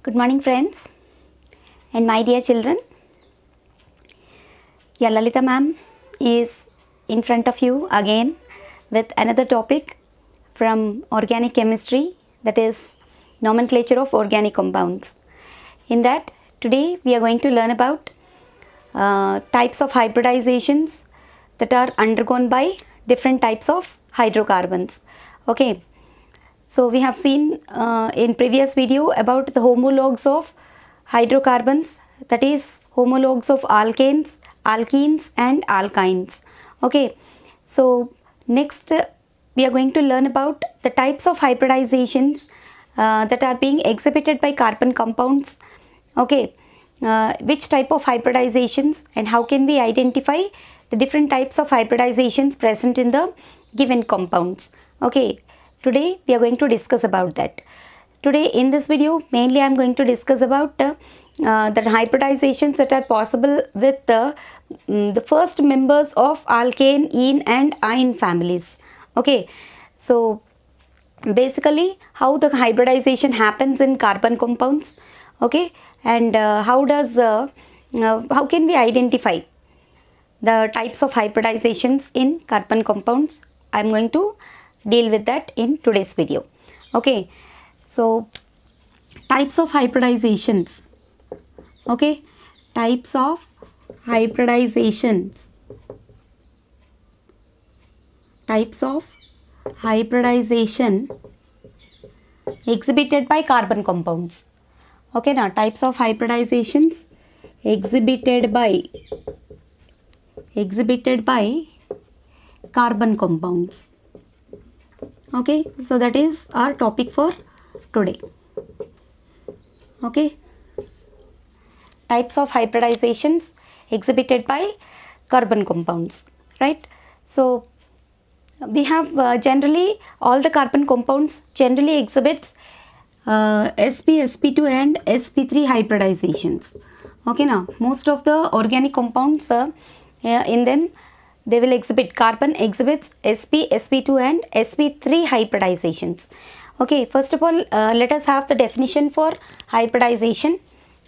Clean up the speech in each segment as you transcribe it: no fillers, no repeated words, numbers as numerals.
Good morning, friends and my dear children. Yeah, Lalita ma'am is in front of you again with another topic from organic chemistry, that is nomenclature of organic compounds. In that, today we are going to learn about types of hybridizations that are undergone by different types of hydrocarbons. Okay. So we have seen in previous video about the homologues of hydrocarbons, that is homologues of alkanes, alkenes and alkynes. Okay, so next we are going to learn about the types of hybridizations that are being exhibited by carbon compounds. Okay, which type of hybridizations and how can we identify the different types of hybridizations present in the given compounds. Okay. Today we are going to discuss about that. Today in this video mainly I am going to discuss about the hybridizations that are possible with the first members of alkane, ene and ine families. Okay, so basically how the hybridization happens in carbon compounds. Okay, and how can we identify the types of hybridizations in carbon compounds. I am going to deal with that in today's video. Okay, so types of hybridizations. Okay, types of hybridizations. Types of hybridization exhibited by carbon compounds. Okay, now types of hybridizations exhibited by carbon compounds. Okay, so that is our topic for today. Okay, types of hybridizations exhibited by carbon compounds, right? So we have generally all the carbon compounds generally exhibits sp, sp2 and sp3 hybridizations. Okay, now most of the organic compounds in them they will exhibit, carbon exhibits sp, sp2 and sp3 hybridizations. Okay, first of all let us have the definition for hybridization.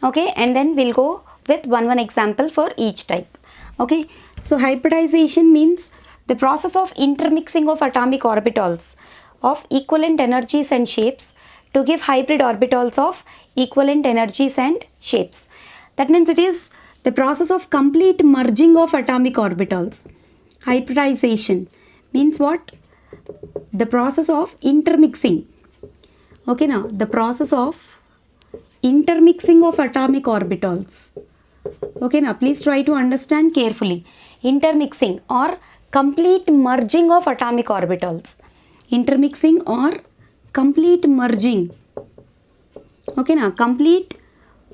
Okay, and then we'll go with one example for each type. Okay, so hybridization means the process of intermixing of atomic orbitals of equivalent energies and shapes to give hybrid orbitals of equivalent energies and shapes. That means it is the process of complete merging of atomic orbitals. Hybridization means what? The process of intermixing. Okay, now the process of intermixing of atomic orbitals. Okay, now please try to understand carefully. Intermixing or complete merging of atomic orbitals. Intermixing or complete merging. Okay, now complete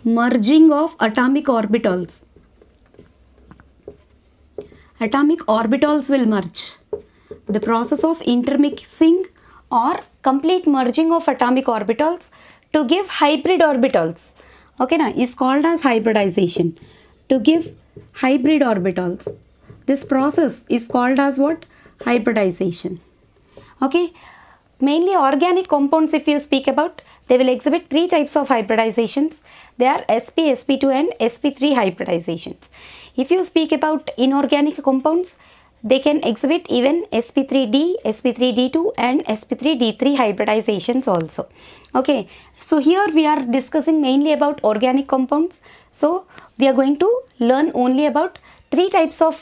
merging of atomic orbitals. Atomic orbitals will merge. The process of intermixing or complete merging of atomic orbitals to give hybrid orbitals, okay, now is called as hybridization. To give hybrid orbitals, this process is called as what? Hybridization. Okay, mainly organic compounds if you speak about, they will exhibit three types of hybridizations. They are sp, sp2 and sp3 hybridizations. If you speak about inorganic compounds, they can exhibit even sp3d, sp3d2 and sp3d3 hybridizations also. Okay, so here we are discussing mainly about organic compounds. So we are going to learn only about three types of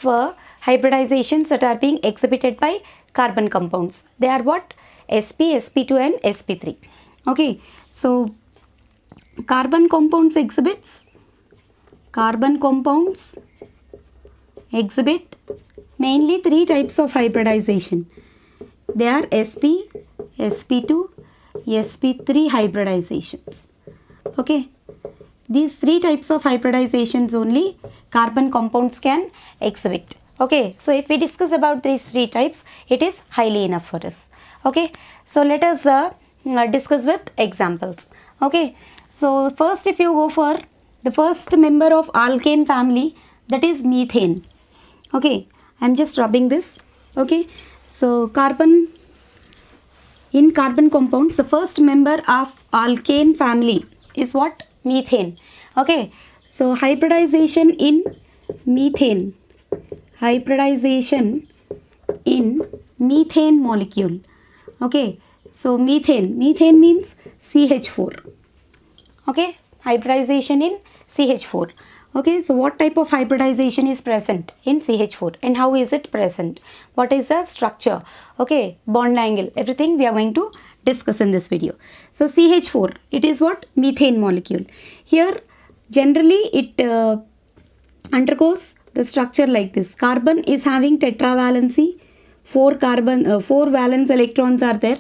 hybridizations that are being exhibited by carbon compounds. They are what? sp, sp2 and sp3. Okay, so carbon compounds exhibit mainly three types of hybridization. They are sp, sp2, sp3 hybridizations. Okay, these three types of hybridizations only carbon compounds can exhibit. Okay, so if we discuss about these three types, it is highly enough for us. Okay, so let us discuss with examples. Okay, so first if you go for the first member of alkane family, that is methane. Okay, I am just rubbing this. Okay, so in carbon compounds, the first member of alkane family is what? methane. Okay, so hybridization in methane, hybridization in methane molecule. Okay, so methane means CH4. Okay, hybridization in CH4. Okay, so what type of hybridization is present in CH4 and how is it present? What is the structure? Okay, bond angle, everything we are going to discuss in this video. So CH4, it is what? Methane molecule. Here generally it undergoes the structure like this. Carbon is having tetravalency, 4 valence electrons are there.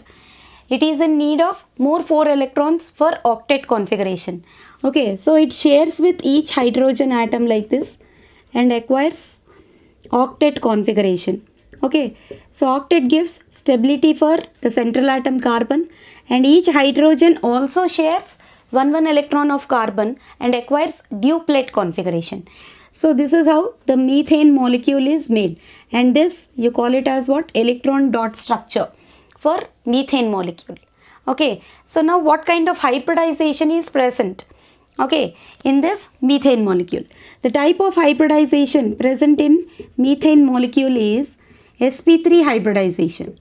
It is in need of more 4 electrons for octet configuration. Okay, so it shares with each hydrogen atom like this and acquires octet configuration. Okay, so octet gives stability for the central atom carbon, and each hydrogen also shares 1 electron of carbon and acquires duplet configuration. So this is how the methane molecule is made, and this you call it as what? Electron dot structure for methane molecule. Okay, so now what kind of hybridization is present? Okay, in this methane molecule, the type of hybridization present in methane molecule is sp3 hybridization.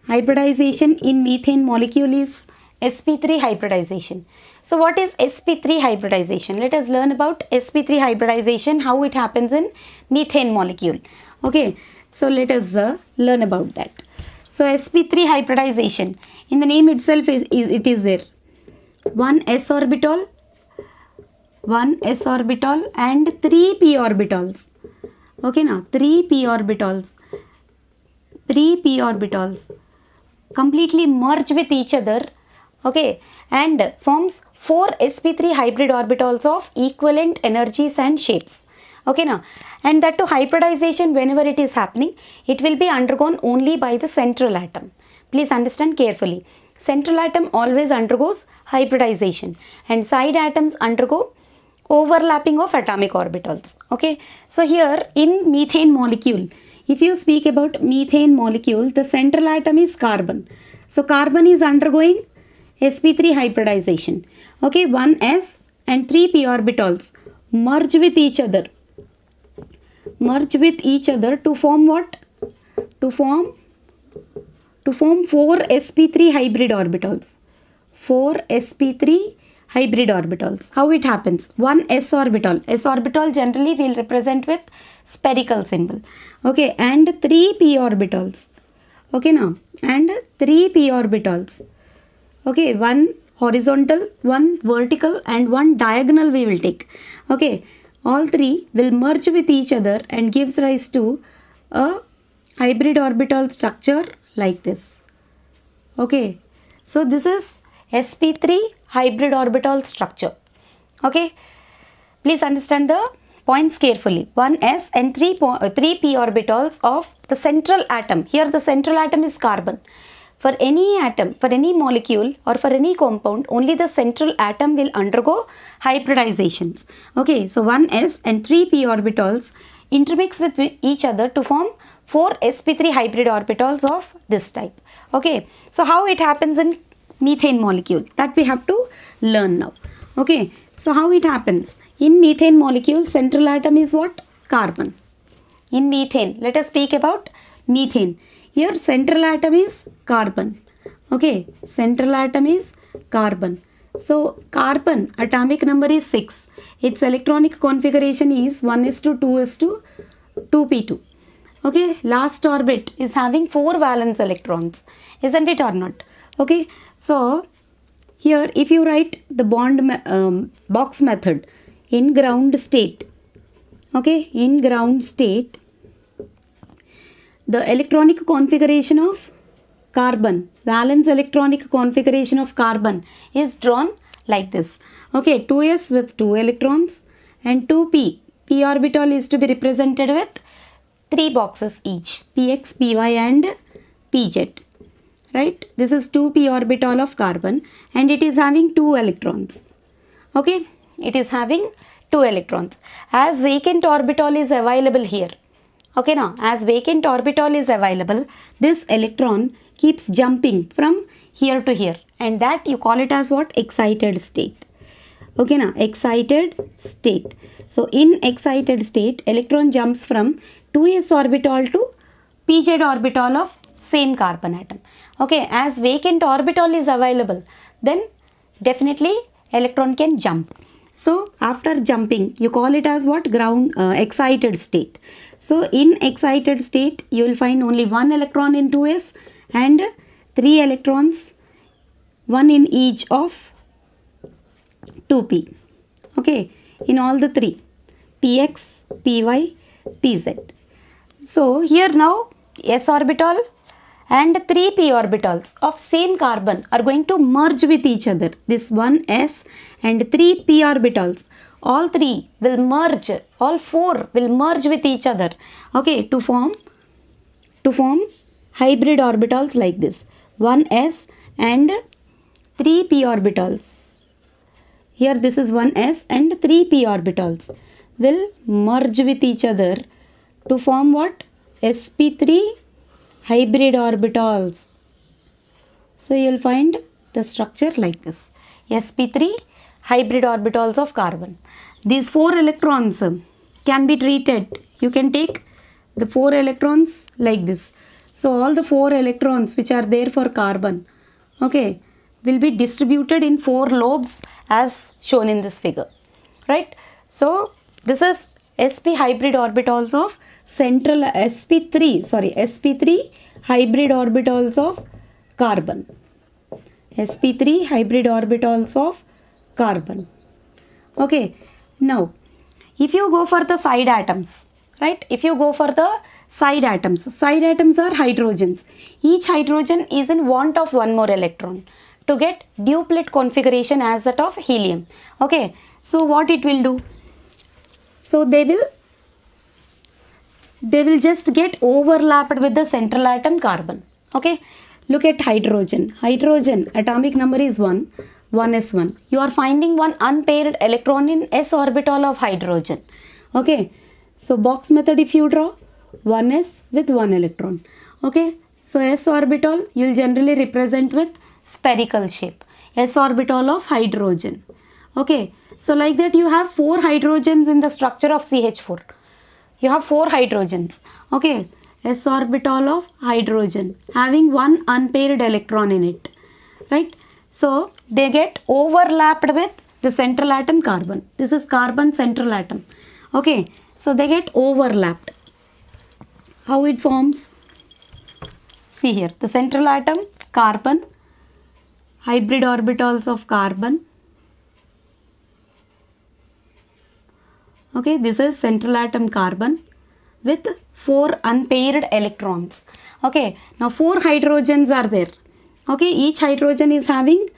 Hybridization in methane molecule is sp3 hybridization. So what is sp3 hybridization? Let us learn about sp3 hybridization, how it happens in methane molecule. Okay, so let us learn about that. So sp3 hybridization, in the name itself it is there. One s orbital and 3 p orbitals. Okay, now 3 p orbitals completely merge with each other. Okay, and forms 4 sp3 hybrid orbitals of equivalent energies and shapes. Okay, now, and that to hybridization, whenever it is happening, it will be undergone only by the central atom. Please understand carefully. Central atom always undergoes hybridization and side atoms undergo overlapping of atomic orbitals. Okay, so here in methane molecule, if you speak about methane molecule, the central atom is carbon. So carbon is undergoing sp3 hybridization. Okay, 1s and 3 p orbitals merge with each other to form what? To form 4 sp3 hybrid orbitals. 4 sp3 hybrid orbitals. How it happens? One s orbital. S orbital generally will represent with spherical symbol. Okay, and 3 p orbitals. Okay, now, and 3 p orbitals. Okay, one horizontal, one vertical and one diagonal we will take. Okay, all 3 will merge with each other and gives rise to a hybrid orbital structure like this. Okay, so this is sp3 hybrid orbital structure. Okay, please understand the points carefully. 1s and 3 p orbitals of the central atom. Here the central atom is carbon. For any atom, for any molecule or for any compound, only the central atom will undergo hybridizations. Okay, so 1s and 3 p orbitals intermix with each other to form 4 sp3 hybrid orbitals of this type. Okay, so how it happens in methane molecule, that we have to learn now. Okay, so how it happens in methane molecule, central atom is what? Carbon. In methane, let us speak about methane. Here central atom is carbon. Okay, central atom is carbon. So carbon atomic number is 6. Its electronic configuration is 1:2:2p2. Okay, last orbit is having 4 valence electrons, isn't it or not? Okay, so here if you write the bond box method in ground state, okay, in ground state, the electronic configuration of carbon, valence electronic configuration of carbon is drawn like this. Okay, 2s with 2 electrons and 2p. p orbital is to be represented with 3 boxes each, px, py and pz. Right, this is 2p orbital of carbon and it is having 2 electrons. Okay, it is having 2 electrons. As vacant orbital is available here. Okay, now as vacant orbital is available, this electron keeps jumping from here to here, and that you call it as what? Excited state. Okay, now excited state. So in excited state, electron jumps from 2s orbital to pz orbital of same carbon atom. Okay, as vacant orbital is available, then definitely electron can jump. So after jumping, you call it as what? Ground excited state. So in excited state, you will find only one electron in 2s and 3 electrons, one in each of 2p. Okay, in all the three, px, py, pz. So here now s orbital and 3p orbitals of same carbon are going to merge with each other. This 1s and 3p orbitals, all three will merge, all four will merge with each other, okay, to form hybrid orbitals like this. 1s and 3p orbitals. Here this is 1s and 3p orbitals will merge with each other to form what? sp3 hybrid orbitals. So you will find the structure like this. sp3 hybrid orbitals of carbon. These 4 electrons can be treated. You can take the 4 electrons like this. So all the 4 electrons which are there for carbon, okay, will be distributed in 4 lobes as shown in this figure, right? So this is sp hybrid orbitals of central sp3 hybrid orbitals of carbon. sp3 hybrid orbitals of carbon. Okay, now if you go for the side atoms, right? If you go for the side atoms are hydrogens. Each hydrogen is in want of one more electron to get duplet configuration as that of helium. Okay, so what it will do? So they will just get overlapped with the central atom carbon. Okay, look at hydrogen. Hydrogen atomic number is 1, 1s1. You are finding one unpaired electron in s orbital of hydrogen. Okay, so box method if you draw, 1s with 1 electron. Okay, so s orbital you will generally represent with spherical shape, s orbital of hydrogen. Okay, so like that you have 4 hydrogens in the structure of CH4. You have 4 hydrogens. Okay, s orbital of hydrogen having one unpaired electron in it, right? So they get overlapped with the central atom carbon. This is carbon central atom. Okay, so they get overlapped. How it forms? See here, the central atom carbon, hybrid orbitals of carbon. Okay, this is central atom carbon with 4 unpaired electrons. Okay, now 4 hydrogens are there. Okay, each hydrogen is having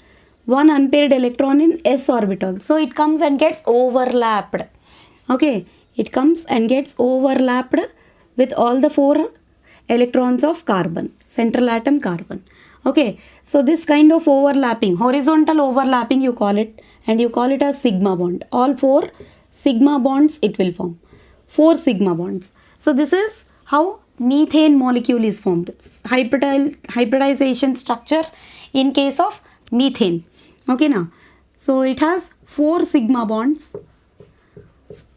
one unpaired electron in s orbital. So it comes and gets overlapped. Okay, it comes and gets overlapped with all the 4 electrons of carbon, central atom carbon. Okay, so this kind of overlapping, horizontal overlapping you call it, and you call it as sigma bond. All 4 sigma bonds it will form. 4 sigma bonds. So this is how methane molecule is formed. It's hybridization structure in case of methane. Okay, now, so it has 4 sigma bonds.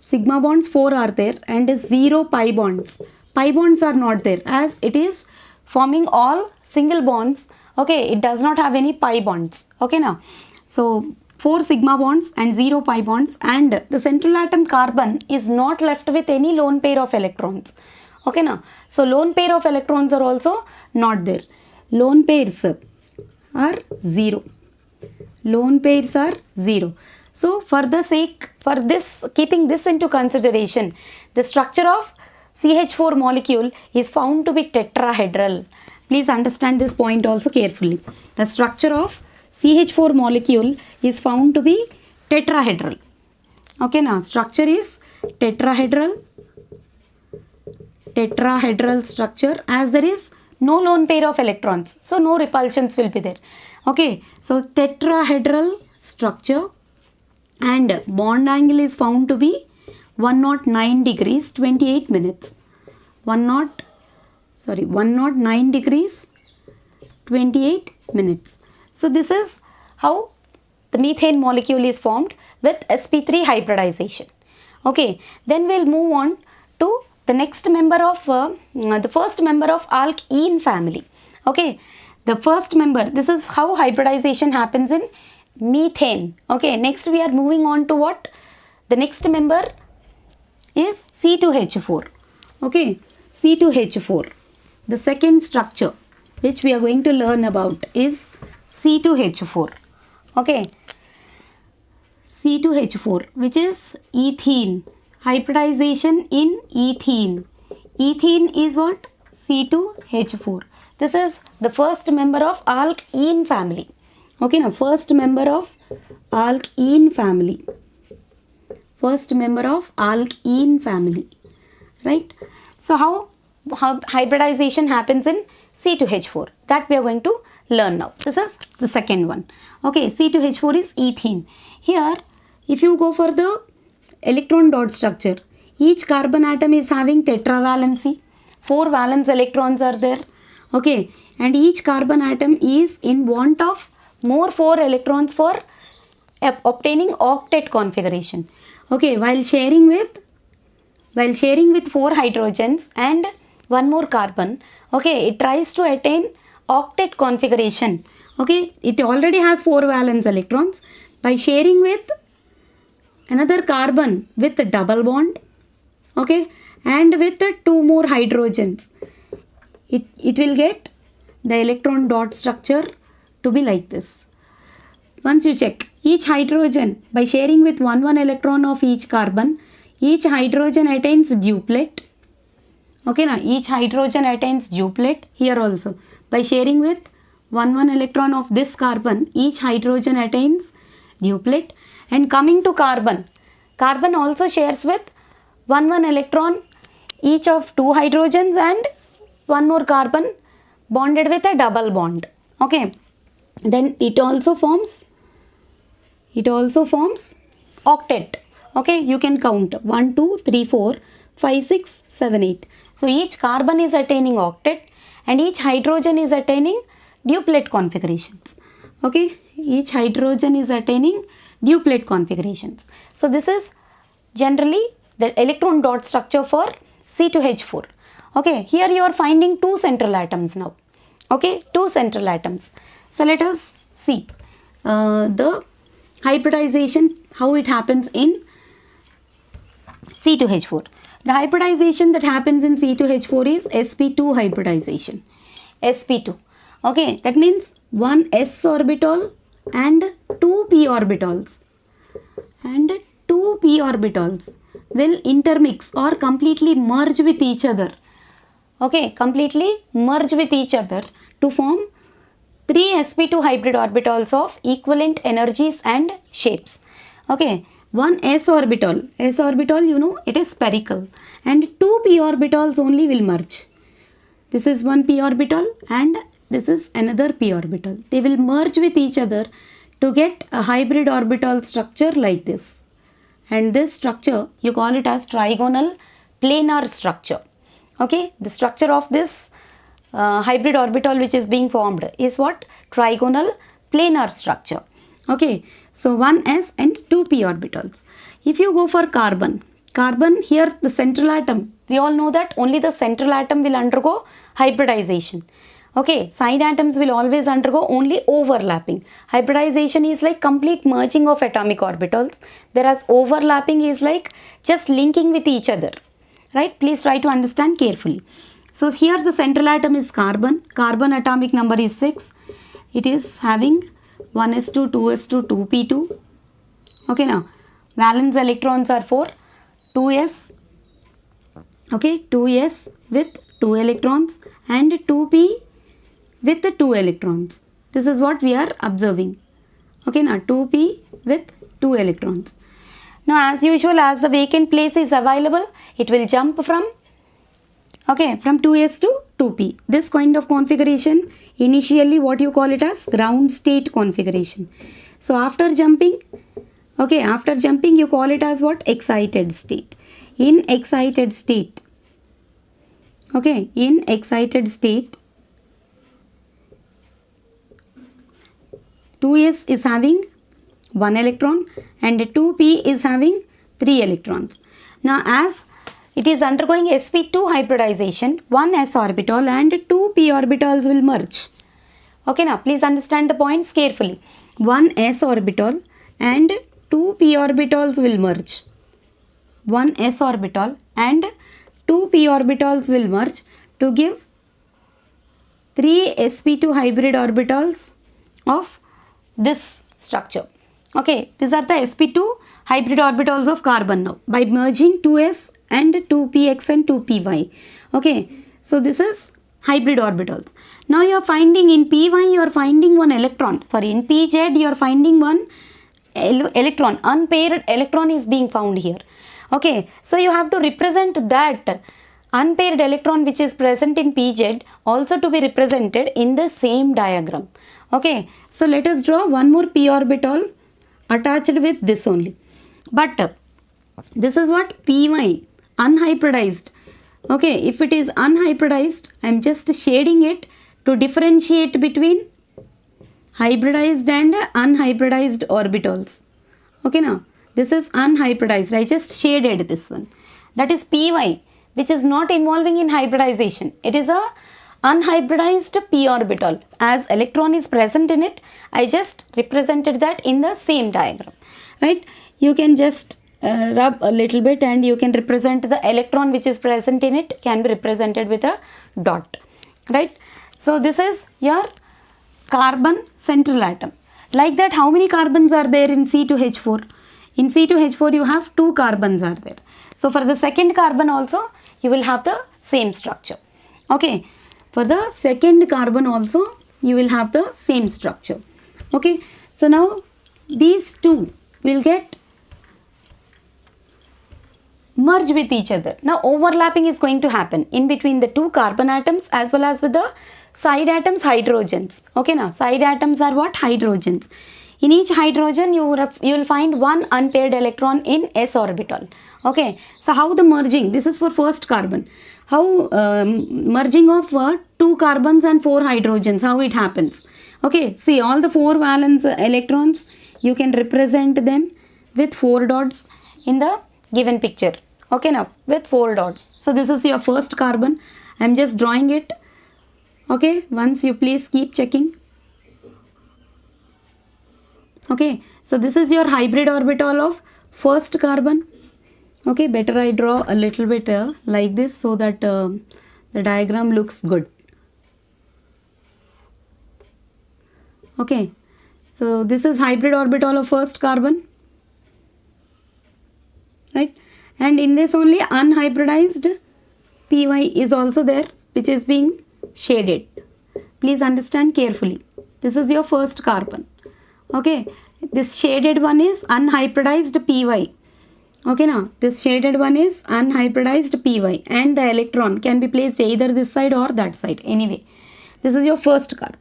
Sigma bonds 4 are there and 0 pi bonds. Pi bonds are not there as it is forming all single bonds. Okay, it does not have any pi bonds. Okay, now, so 4 sigma bonds and 0 pi bonds, and the central atom carbon is not left with any lone pair of electrons. Okay, now, so lone pair of electrons are also not there. Lone pairs are 0. Lone pairs are 0. So for this, keeping this into consideration, the structure of CH4 molecule is found to be tetrahedral. Please understand this point also carefully. The structure of CH4 molecule is found to be tetrahedral. Okay, now structure is tetrahedral structure, as there is no lone pair of electrons, so no repulsions will be there. Okay, so tetrahedral structure, and bond angle is found to be 109 degrees 28 minutes. 109 degrees 28 minutes. So this is how the methane molecule is formed with sp3 hybridization. Okay, then we'll move on to the next member of the first member of alkene family. Okay, the first member, this is how hybridization happens in methane. Okay, next we are moving on to what? The next member is C2H4. Okay, C2H4. The second structure which we are going to learn about is C2H4. Okay, C2H4, which is ethene. Hybridization in ethene. Ethene is what? C2H4. This is the first member of alkene family. Okay, now first member of alkene family. First member of alkene family. Right? So how hybridization happens in C2H4? That we are going to learn now. This is the second one. Okay, C2H4 is ethene. Here, if you go for the electron dot structure, each carbon atom is having tetravalency. 4 valence electrons are there. Okay, and each carbon atom is in want of more 4 electrons for obtaining octet configuration. Okay, while sharing with 4 hydrogens and 1 more carbon, okay, it tries to attain octet configuration. Okay, it already has 4 valence electrons. By sharing with another carbon with a double bond, okay, and with 2 more hydrogens, it will get the electron dot structure to be like this. Once you check, each hydrogen, by sharing with 1 electron of each carbon, each hydrogen attains duplet. Okay, now each hydrogen attains duplet. Here also, by sharing with 1 electron of this carbon, each hydrogen attains duplet. And coming to carbon, carbon also shares with 1 electron each of 2 hydrogens and 1 more carbon bonded with a double bond. Okay, then it also forms octet. Okay, you can count 1, 2, 3, 4, 5, 6, 7, 8. So each carbon is attaining octet and each hydrogen is attaining duplet configurations. Okay, each hydrogen is attaining duplet configurations. So this is generally the electron dot structure for C2H4. Okay, here you are finding 2 central atoms now. Okay, 2 central atoms. So let us see the hybridization, how it happens in C2H4. The hybridization that happens in C2H4 is sp2 hybridization. sp2. Okay, that means 1 s orbital and 2 p orbitals. And 2 p orbitals will intermix or completely merge with each other. Okay, completely merge with each other to form 3 sp2 hybrid orbitals of equivalent energies and shapes. Okay, 1 s orbital, you know, it is spherical, and 2 p orbitals only will merge. This is 1 p orbital and this is another p orbital. They will merge with each other to get a hybrid orbital structure like this. And this structure, you call it as trigonal planar structure. Okay, the structure of this hybrid orbital which is being formed is what? Trigonal planar structure. Okay, so 1s and 2p orbitals. If you go for carbon, here the central atom, we all know that only the central atom will undergo hybridization. Okay, side atoms will always undergo only overlapping. Hybridization is like complete merging of atomic orbitals, whereas overlapping is like just linking with each other. Right? Please try to understand carefully. So here the central atom is carbon. Carbon atomic number is 6. It is having 1s2, 2s2, 2p2. Okay, now valence electrons are 4. 2s. Okay, 2s with 2 electrons and 2p with the 2 electrons. This is what we are observing. Okay, now 2p with 2 electrons. Now as usual, as the vacant place is available, it will jump from 2s to 2p. This kind of configuration, initially what you call it as ground state configuration. So after jumping you call it as what? Excited state. In excited state, 2s is having 1 electron and 2p is having 3 electrons. Now as it is undergoing sp2 hybridization, 1 s orbital and 2 p orbitals will merge. Okay, now please understand the points carefully. 1 s orbital and 2 p orbitals will merge. 1 s orbital and 2 p orbitals will merge to give 3 sp2 hybrid orbitals of this structure. Okay, these are the sp2 hybrid orbitals of carbon now by merging 2s and 2px and 2py. Okay, so this is hybrid orbitals. Now you are finding in py you are finding one electron. For in pz you are finding one electron. Unpaired electron is being found here. Okay, so you have to represent that unpaired electron which is present in pz also to be represented in the same diagram. Okay, so let us draw one more p orbital attached with this only. But this is what py, unhybridized. Okay, if it is unhybridized, I am just shading it to differentiate between hybridized and unhybridized orbitals. Okay, now this is unhybridized. I just shaded this one. That is py, which is not involving in hybridization. It is a unhybridized p orbital. As electron is present in it, I just represented that in the same diagram. Right? You can just rub a little bit and you can represent the electron which is present in it can be represented with a dot. Right? So this is your carbon central atom. Like that, how many carbons are there in C2H4? In C2H4 you have 2 carbons are there. So for the second carbon also you will have the same structure. Okay, for the second carbon also you will have the same structure. Okay, so now these two will get merge with each other. Now overlapping is going to happen in between the 2 carbon atoms as well as with the side atoms, hydrogens. Okay, now side atoms are what? Hydrogens. In each hydrogen you will find one unpaired electron in s orbital. Okay, so how the merging? This is for first carbon. How merging of 2 carbons and 4 hydrogens, how it happens? Okay, see all the 4 valence electrons, you can represent them with 4 dots in the given picture. Okay, now with 4 dots. So this is your first carbon. I am just drawing it. Okay, once you please keep checking. Okay, so this is your hybrid orbital of first carbon. Okay, better I draw a little bit like this so that the diagram looks good. Okay, so this is hybrid orbital of first carbon, right? And in this only unhybridized py is also there, which is being shaded. Please understand carefully. This is your first carbon. Okay, this shaded one is unhybridized py. Okay, now this shaded one is unhybridized py and the electron can be placed either this side or that side. Anyway, this is your first carbon.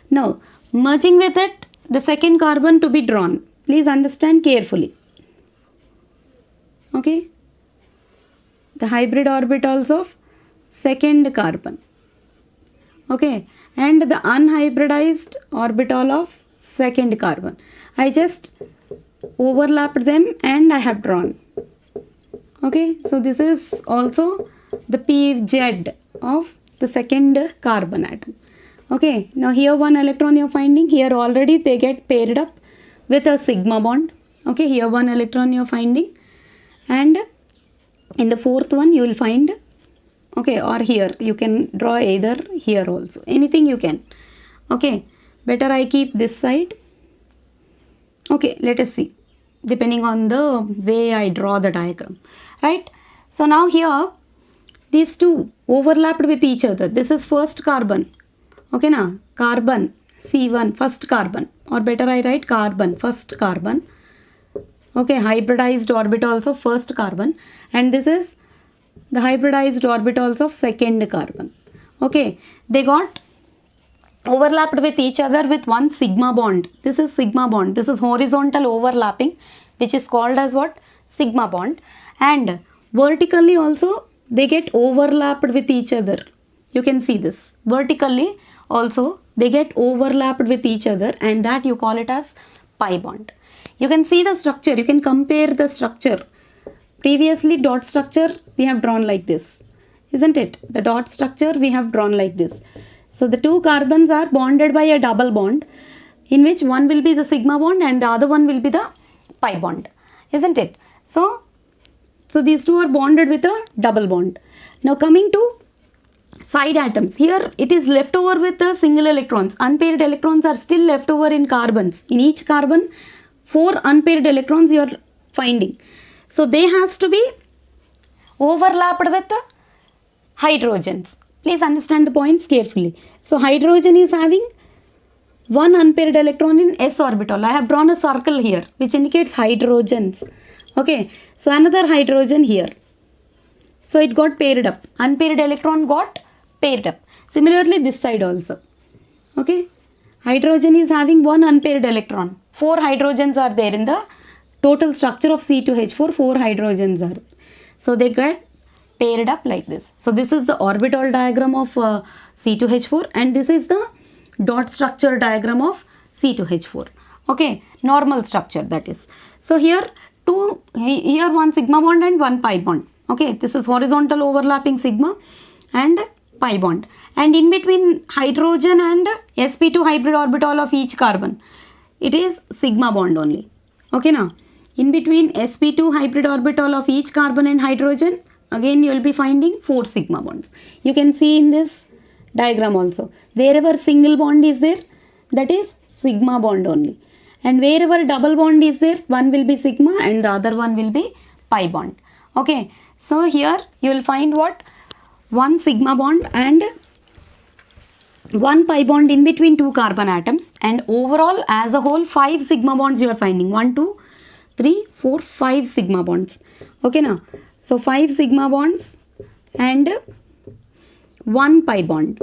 Now merging with it the second carbon to be drawn. Please understand carefully. Okay, the hybrid orbitals of second carbon. Okay, and the unhybridized orbital of second carbon. I just overlapped them and I have drawn. Okay, so this is also the PZ of the second carbon atom. Okay, now here one electron you are finding. Here already they get paired up with a sigma bond. Okay, here one electron you are finding, and in the fourth one you will find, okay, or here you can draw either here also, anything you can. Okay, better I keep this side. Okay, let us see, depending on the way I draw the diagram, right? So now here these two overlapped with each other. This is first carbon. Okay, now carbon C1, first carbon, or better I write carbon, first carbon. Okay, hybridized orbitals of first carbon, and this is the hybridized orbitals of second carbon. Okay, they got overlapped with each other with one sigma bond. This is sigma bond. This is horizontal overlapping, which is called as what? Sigma bond. And vertically also they get overlapped with each other. You can see this. Vertically also they get overlapped with each other, and that you call it as pi bond. You can see the structure, you can compare the structure. Previously dot structure we have drawn like this, isn't it? The dot structure we have drawn like this. So the two carbons are bonded by a double bond, in which one will be the sigma bond and the other one will be the pi bond, isn't it? So these two are bonded with a double bond. Now coming to side atoms, here it is left over with the single electrons. Unpaired electrons are still left over in carbons. In each carbon 4 unpaired electrons you are finding. So they has to be overlapped with the hydrogens. Please understand the points carefully. So hydrogen is having one unpaired electron in s orbital. I have drawn a circle here which indicates hydrogens. Okay, so another hydrogen here. So it got paired up. Unpaired electron got paired up. Similarly this side also. Okay, hydrogen is having one unpaired electron. 4 hydrogens are there in the total structure of C2H4. 4 hydrogens are. So they get paired up like this. So this is the orbital diagram of C2H4 and this is the dot structure diagram of C2H4. Okay, normal structure that is. So here one sigma bond and one pi bond. Okay, this is horizontal overlapping sigma and pi bond, and in between hydrogen and sp2 hybrid orbital of each carbon it is sigma bond only. Okay, now in between sp2 hybrid orbital of each carbon and hydrogen again you will be finding 4 sigma bonds. You can see in this diagram also, wherever single bond is there that is sigma bond only, and wherever double bond is there one will be sigma and the other one will be pi bond. Okay, so here you will find what, one sigma bond and one pi bond in between 2 carbon atoms, and overall as a whole 5 sigma bonds you are finding. 1 2 3 4 5 sigma bonds. Okay, now so 5 sigma bonds and 1 pi bond,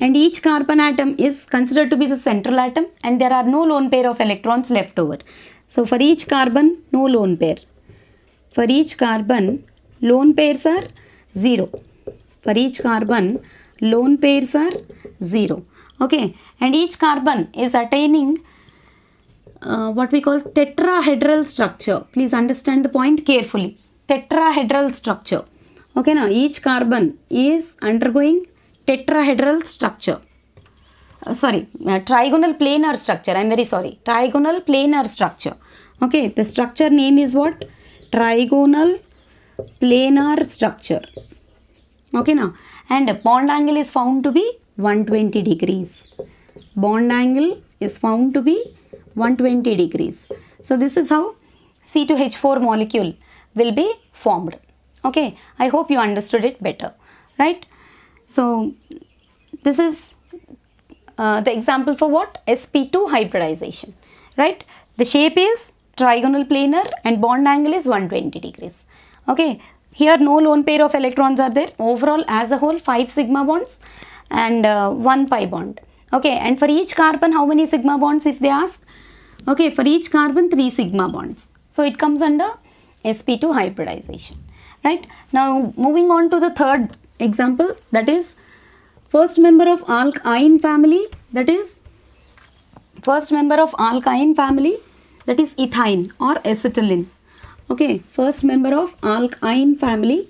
and each carbon atom is considered to be the central atom and there are no lone pair of electrons left over. So for each carbon no lone pair. For each carbon lone pairs are 0. For each carbon lone pairs are 0. Okay, and each carbon is attaining what we call tetrahedral structure. Please understand the point carefully. Tetrahedral structure. Okay, now each carbon is undergoing tetrahedral structure. Trigonal planar structure. I am very sorry. Trigonal planar structure. Okay, the structure name is what? Trigonal planar structure. Okay, now, and bond angle is found to be 120 degrees. Bond angle is found to be 120 degrees. So this is how C2H4 molecule will be formed. Okay, I hope you understood it better, right? So this is the example for what? sp2 hybridization, right? The shape is trigonal planar and bond angle is 120 degrees. Okay, here no lone pair of electrons are there. Overall as a whole 5 sigma bonds and 1 pi bond. Okay, and for each carbon how many sigma bonds if they ask? Okay, for each carbon 3 sigma bonds. So it comes under sp2 hybridization, right? Now moving on to the third example, that is first member of alkyne family, that is ethine or acetylene. Okay, first member of alkyne family,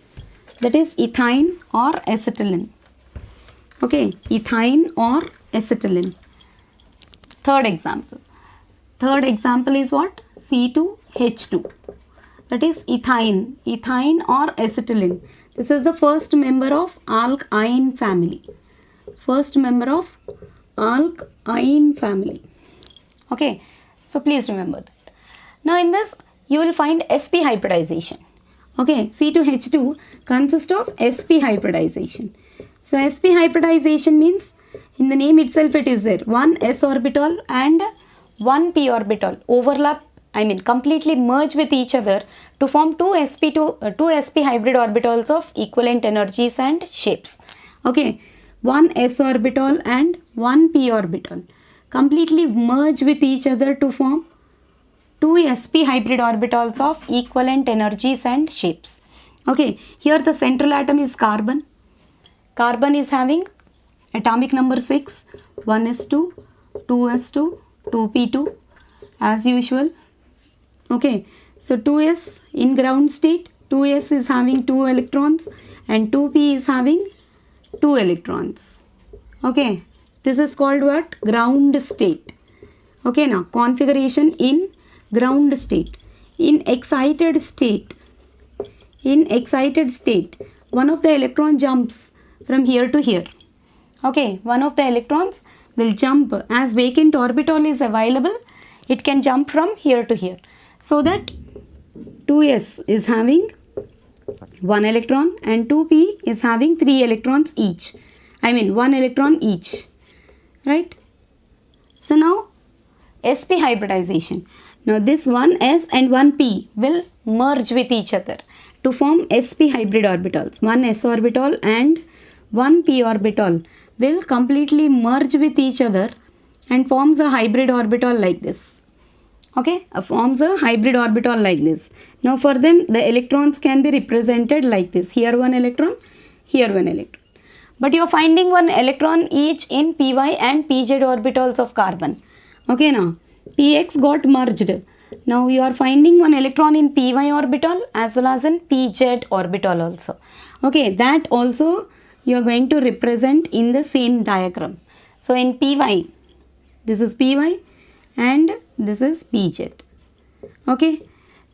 that is ethine or acetylene. Okay, ethine or acetylene. Third example is what? C2H2, that is ethine or acetylene. This is the first member of alkyne family. Okay, so please remember that. Now in this you will find sp hybridization. Okay, C2H2 consists of sp hybridization. So sp hybridization means in the name itself it is there. One s orbital and one p orbital overlap, I mean completely merge with each other to form two sp hybrid orbitals of equivalent energies and shapes. Okay, one s orbital and one p orbital completely merge with each other to form two sp hybrid orbitals of equivalent energies and shapes. Okay, here the central atom is carbon. Carbon is having atomic number 6, 1s2, 2s2, 2p2, as usual. Okay, so 2s in ground state, 2s is having 2 electrons and 2p is having 2 electrons. Okay, this is called what? Ground state. Okay, now configuration in ground state. In excited state, one of the electron jumps from here to here. Okay, one of the electrons will jump as vacant orbital is available. It can jump from here to here. So that 2s is having 1 electron and 2p is having 3 electrons each. I mean 1 electron each. Right? So now sp hybridization. Now this 1s and 1p will merge with each other to form sp hybrid orbitals. One s orbital and one p orbital will completely merge with each other and forms a hybrid orbital like this. Okay, forms a hybrid orbital like this. Now for them the electrons can be represented like this. Here 1 electron, here 1 electron. But you are finding 1 electron each in py and pz orbitals of carbon. Okay, now px got merged. Now you are finding 1 electron in py orbital as well as in pz orbital also. Okay, that also you are going to represent in the same diagram. So in py, this is py and this is pz. Okay,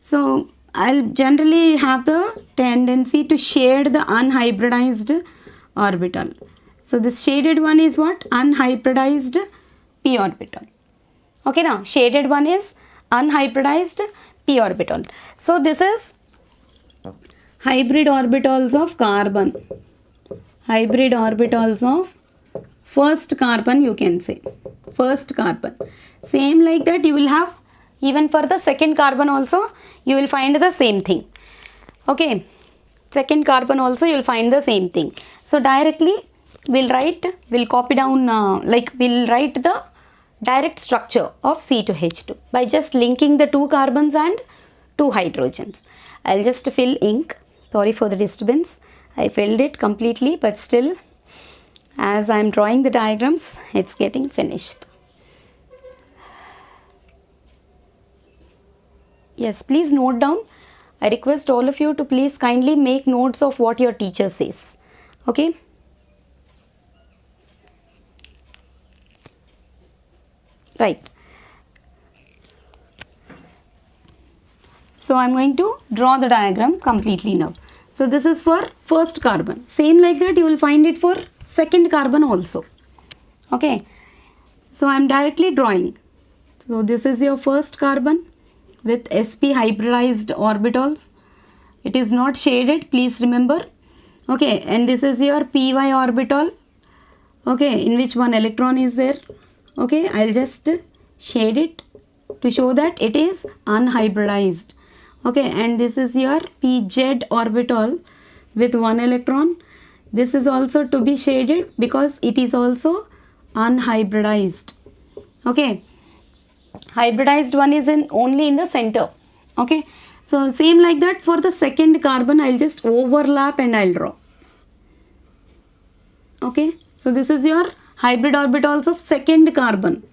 so I'll generally have the tendency to shade the unhybridized orbital. So this shaded one is what? Unhybridized p orbital. Okay, now shaded one is unhybridized p orbital. So this is hybrid orbitals of carbon. Hybrid orbitals of first carbon, you can say. First carbon. Same like that you will have even for the second carbon also you will find the same thing. Okay, second carbon also you will find the same thing. So directly we'll copy down we'll write the direct structure of C2H2 by just linking the 2 carbons and 2 hydrogens. I'll just fill ink. Sorry for the disturbance. I filled it completely, but still as I'm drawing the diagrams it's getting finished. Yes, please note down. I request all of you to please kindly make notes of what your teacher says. Okay. Right. So I'm going to draw the diagram completely now. So this is for first carbon. Same like that you will find it for second carbon also. Okay. So I'm directly drawing. So this is your first carbon with sp hybridized orbitals. It is not shaded, please remember. Okay, and this is your py orbital. Okay, in which 1 electron is there. Okay, I'll just shade it to show that it is unhybridized. Okay, and this is your pz orbital with 1 electron. This is also to be shaded because it is also unhybridized. Okay, hybridized one is only in the center. Okay, so same like that for the second carbon I'll just overlap and I'll draw. Okay, so this is your hybrid orbitals of second carbon.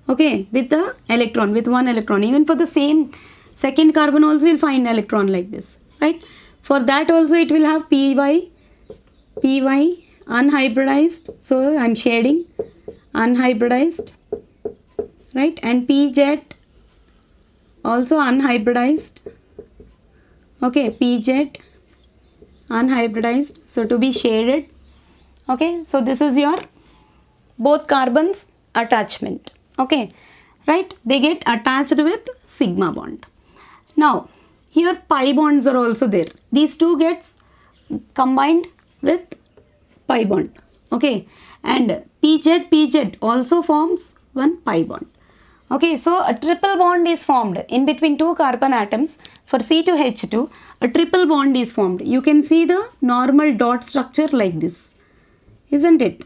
Okay, with the electron, with 1 electron. Even for the same second carbon also you'll find electron like this, right? For that also it will have py unhybridized. So I'm shading unhybridized, right? And pz also unhybridized. Okay, pz unhybridized, so to be shaded. Okay, so this is your both carbons attachment. Okay, right? They get attached with sigma bond. Now here pi bonds are also there. These two gets combined with pi bond. Okay, and pz also forms one pi bond. Okay, so a triple bond is formed in between 2 carbon atoms. For C2H2, a triple bond is formed. You can see the normal dot structure like this, isn't it?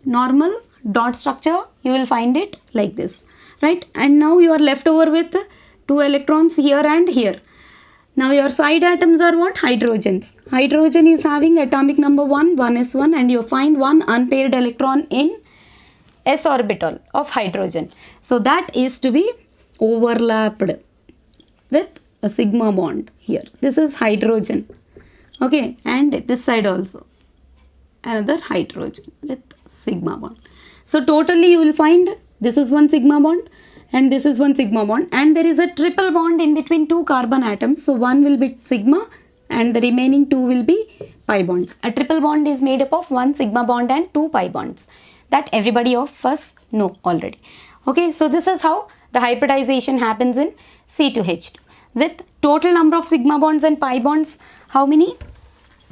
Normal dot structure, you will find it like this, right? And now you are left over with 2 electrons here and here. Now your side atoms are what? Hydrogens. Hydrogen is having atomic number 1, 1s1, and you find 1 unpaired electron in s orbital of hydrogen. So that is to be overlapped with a sigma bond here. This is hydrogen. Okay, and this side also another hydrogen with sigma bond. So totally you will find this is one sigma bond and this is one sigma bond, and there is a triple bond in between two carbon atoms. So one will be sigma and the remaining two will be pi bonds. A triple bond is made up of one sigma bond and two pi bonds. That everybody of us know already. Okay, so this is how the hybridization happens in C2H2 with total number of sigma bonds and pi bonds, how many,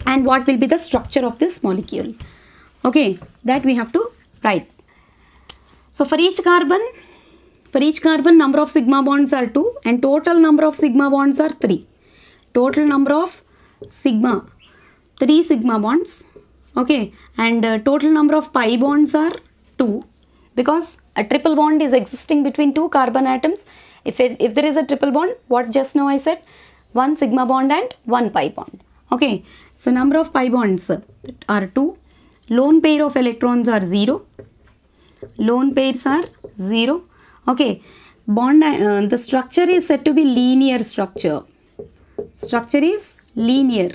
and what will be the structure of this molecule. Okay, that we have to write. So for each carbon number of sigma bonds are 2 and total number of sigma bonds are 3. Total number of 3 sigma bonds. Okay, and total number of pi bonds are 2, because a triple bond is existing between two carbon atoms. If there is a triple bond, what just now I said, one sigma bond and one pi bond. Okay, so number of pi bonds are 2. Lone pair of electrons are 0. Lone pairs are 0. Okay, bond the structure is said to be linear structure. Structure is linear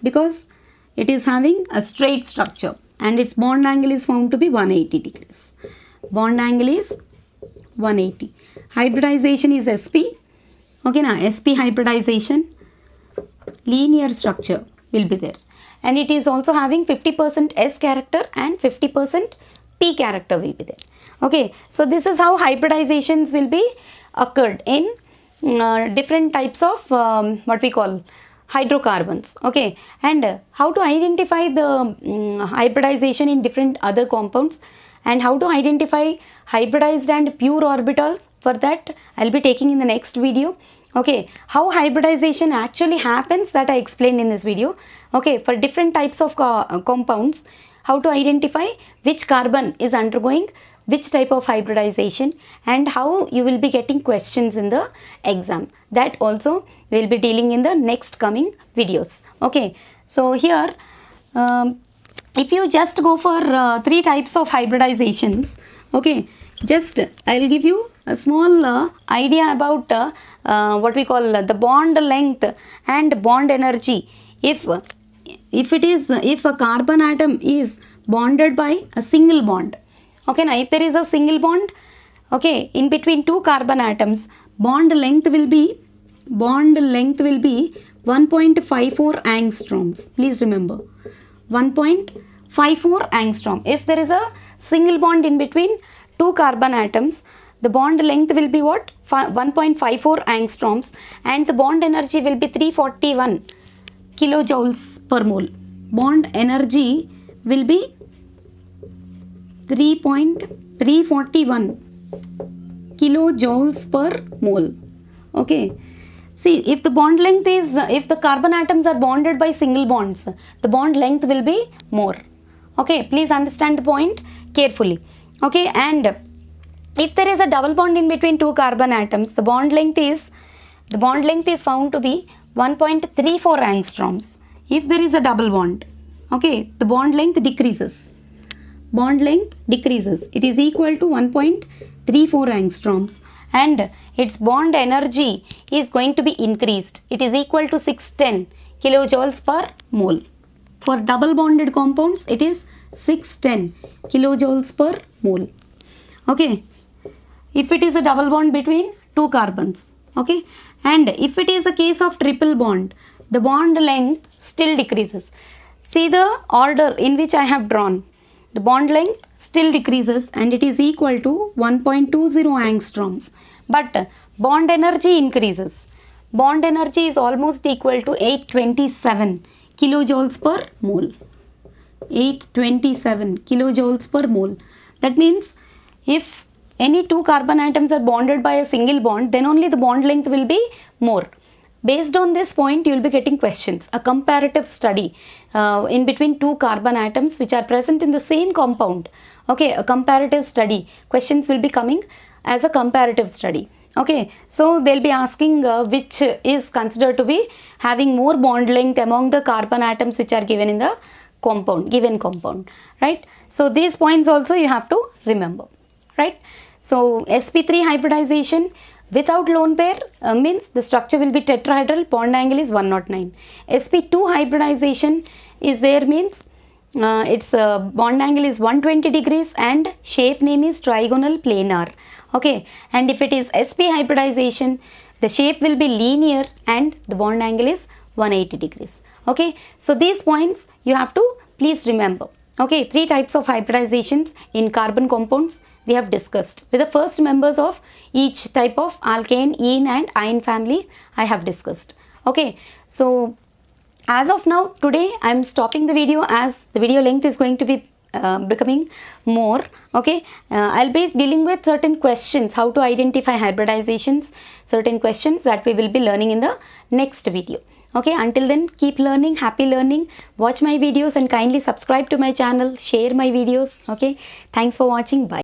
because it is having a straight structure and its bond angle is found to be 180 degrees. Bond angle is 180. Hybridization is sp. Okay, now sp hybridization, linear structure will be there, and it is also having 50% s character and 50% p character will be there. Okay, so this is how hybridizations will be occurred in different types of what we call hydrocarbons. Okay, and how to identify the hybridization in different other compounds and how to identify hybridized and pure orbitals, for that I'll be taking in the next video. Okay, how hybridization actually happens, that I explained in this video. Okay, for different types of compounds, how to identify which carbon is undergoing which type of hybridization and how you will be getting questions in the exam. That also we will be dealing in the next coming videos. Okay, so here if you just go for 3 types of hybridizations, okay, just I will give you a small idea about what we call the bond length and bond energy. If a carbon atom is bonded by a single bond, okay, now if there is a single bond, okay, in between two carbon atoms, bond length will be 1.54 angstroms. Please remember, 1.54 angstrom. If there is a single bond in between two carbon atoms, the bond length will be what? 1.54 angstroms, and the bond energy will be 341 kilojoules per mole. Bond energy will be 3.341 kilojoules per mole. Okay, see, if the bond length is, if the carbon atoms are bonded by single bonds, the bond length will be more. Okay, please understand the point carefully. Okay, and if there is a double bond in between two carbon atoms, the bond length is found to be 1.34 angstroms. If there is a double bond, okay, the bond length decreases. Bond length decreases. It is equal to 1.34 angstroms, and its bond energy is going to be increased. It is equal to 610 kilojoules per mole. For double bonded compounds, it is 610 kilojoules per mole. Okay, if it is a double bond between two carbons. Okay, and if it is a case of triple bond, the bond length still decreases. See the order in which I have drawn. The bond length still decreases and it is equal to 1.20 angstroms, but bond energy increases. Bond energy is almost equal to 827 kilojoules per mole. 827 kilojoules per mole. That means if any two carbon atoms are bonded by a single bond, then only the bond length will be more. Based on this point, you will be getting questions. A comparative study in between two carbon atoms which are present in the same compound. Okay, a comparative study. Questions will be coming as a comparative study. Okay, so they'll be asking which is considered to be having more bond length among the carbon atoms which are given in the given compound, right? So these points also you have to remember, right? So sp3 hybridization, Without lone pair means the structure will be tetrahedral, bond angle is 109. sp2 hybridization is there means its bond angle is 120 degrees and shape name is trigonal planar. Okay, and if it is sp hybridization, the shape will be linear and the bond angle is 180 degrees. Okay, so these points you have to please remember. Okay, 3 types of hybridizations in carbon compounds we have discussed. With the first members of each type of alkane, ene and ine family I have discussed. Okay, so as of now, today I am stopping the video as the video length is going to be becoming more. Okay, I'll be dealing with certain questions, how to identify hybridizations, certain questions that we will be learning in the next video. Okay, until then, keep learning, happy learning, watch my videos and kindly subscribe to my channel, share my videos. Okay, thanks for watching, bye.